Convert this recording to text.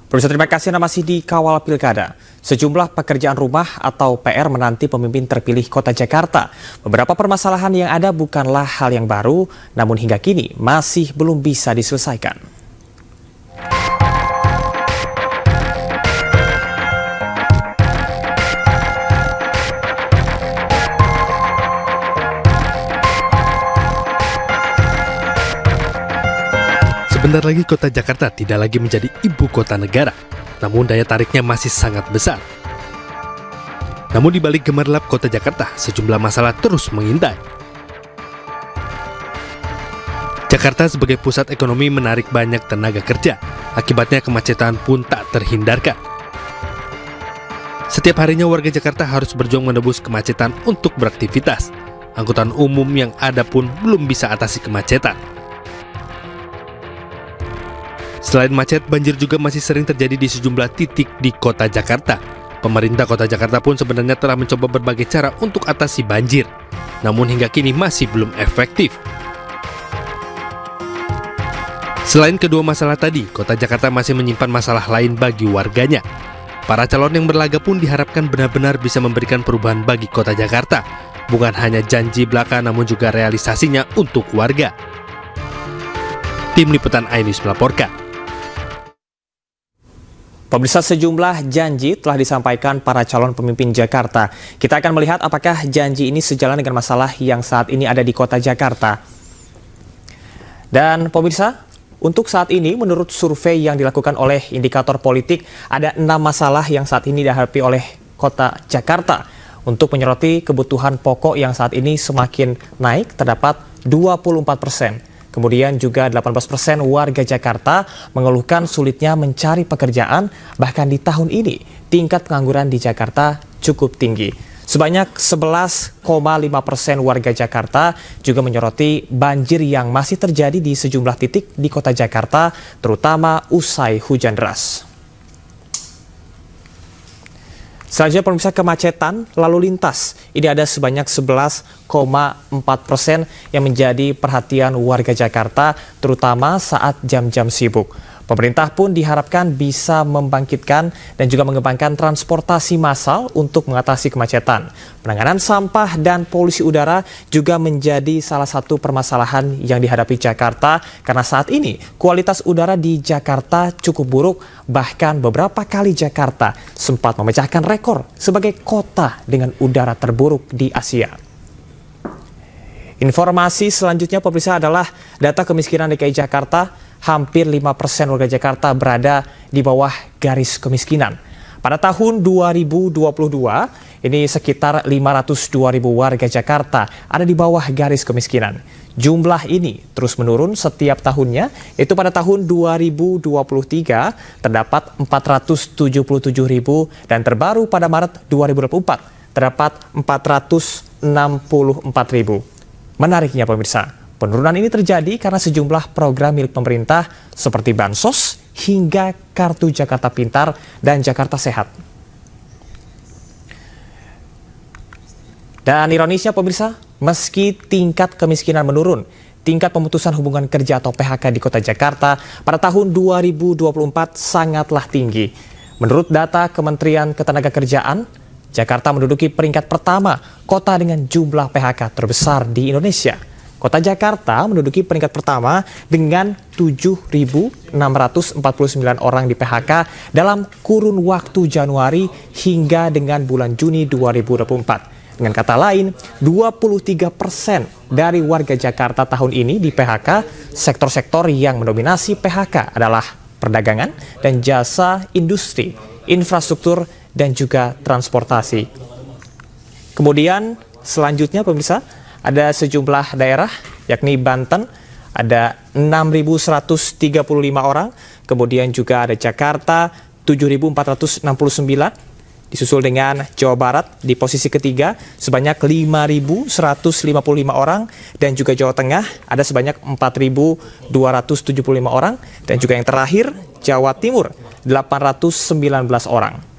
Pemirsa, terima kasih Anda masih di Kawal Pilkada. Sejumlah pekerjaan rumah atau PR menanti pemimpin terpilih Kota Jakarta. Beberapa permasalahan yang ada bukanlah hal yang baru, namun hingga kini masih belum bisa diselesaikan. Sebentar lagi Kota Jakarta tidak lagi menjadi ibu kota negara, namun daya tariknya masih sangat besar. Namun di balik gemerlap Kota Jakarta, sejumlah masalah terus mengintai. Jakarta sebagai pusat ekonomi menarik banyak tenaga kerja, akibatnya kemacetan pun tak terhindarkan. Setiap harinya warga Jakarta harus berjuang menebus kemacetan untuk beraktivitas. Angkutan umum yang ada pun belum bisa atasi kemacetan. Selain macet, banjir juga masih sering terjadi di sejumlah titik di Kota Jakarta. Pemerintah Kota Jakarta pun sebenarnya telah mencoba berbagai cara untuk atasi banjir, namun hingga kini masih belum efektif. Selain kedua masalah tadi, Kota Jakarta masih menyimpan masalah lain bagi warganya. Para calon yang berlaga pun diharapkan benar-benar bisa memberikan perubahan bagi Kota Jakarta, bukan hanya janji belaka namun juga realisasinya untuk warga. Tim Liputan iNews melaporkan. Pemirsa, sejumlah janji telah disampaikan para calon pemimpin Jakarta. Kita akan melihat apakah janji ini sejalan dengan masalah yang saat ini ada di Kota Jakarta. Dan pemirsa, untuk saat ini menurut survei yang dilakukan oleh Indikator Politik, ada 6 masalah yang saat ini dihadapi oleh Kota Jakarta. Untuk menyoroti kebutuhan pokok yang saat ini semakin naik, terdapat 24%. Kemudian juga 18% warga Jakarta mengeluhkan sulitnya mencari pekerjaan, bahkan di tahun ini tingkat pengangguran di Jakarta cukup tinggi. Sebanyak 11,5% warga Jakarta juga menyoroti banjir yang masih terjadi di sejumlah titik di Kota Jakarta, terutama usai hujan deras. Selanjutnya pemirsa, kemacetan lalu lintas. Ini ada sebanyak 11,4% yang menjadi perhatian warga Jakarta, terutama saat jam-jam sibuk. Pemerintah pun diharapkan bisa membangkitkan dan juga mengembangkan transportasi massal untuk mengatasi kemacetan. Penanganan sampah dan polusi udara juga menjadi salah satu permasalahan yang dihadapi Jakarta karena saat ini kualitas udara di Jakarta cukup buruk, bahkan beberapa kali Jakarta sempat memecahkan rekor sebagai kota dengan udara terburuk di Asia. Informasi selanjutnya pemirsa adalah data kemiskinan DKI Jakarta. Hampir 5% warga Jakarta berada di bawah garis kemiskinan. Pada tahun 2022, ini sekitar 502.000 warga Jakarta ada di bawah garis kemiskinan. Jumlah ini terus menurun setiap tahunnya, yaitu pada tahun 2023 terdapat 477.000 dan terbaru pada Maret 2024 terdapat 464.000. Menariknya pemirsa, penurunan ini terjadi karena sejumlah program milik pemerintah seperti Bansos hingga Kartu Jakarta Pintar dan Jakarta Sehat. Dan ironisnya pemirsa, meski tingkat kemiskinan menurun, tingkat pemutusan hubungan kerja atau PHK di Kota Jakarta pada tahun 2024 sangatlah tinggi. Menurut data Kementerian Ketenagakerjaan, Jakarta menduduki peringkat pertama kota dengan jumlah PHK terbesar di Indonesia. Kota Jakarta menduduki peringkat pertama dengan 7.649 orang di PHK dalam kurun waktu Januari hingga dengan bulan Juni 2024. Dengan kata lain, 23% dari warga Jakarta tahun ini di PHK. Sektor-sektor yang mendominasi PHK adalah perdagangan dan jasa industri, infrastruktur, dan juga transportasi. Kemudian selanjutnya pemirsa, ada sejumlah daerah, yakni Banten, ada 6.135 orang. Kemudian juga ada Jakarta, 7.469. Disusul dengan Jawa Barat di posisi ketiga, sebanyak 5.155 orang. Dan juga Jawa Tengah, ada sebanyak 4.275 orang. Dan juga yang terakhir, Jawa Timur, 819 orang.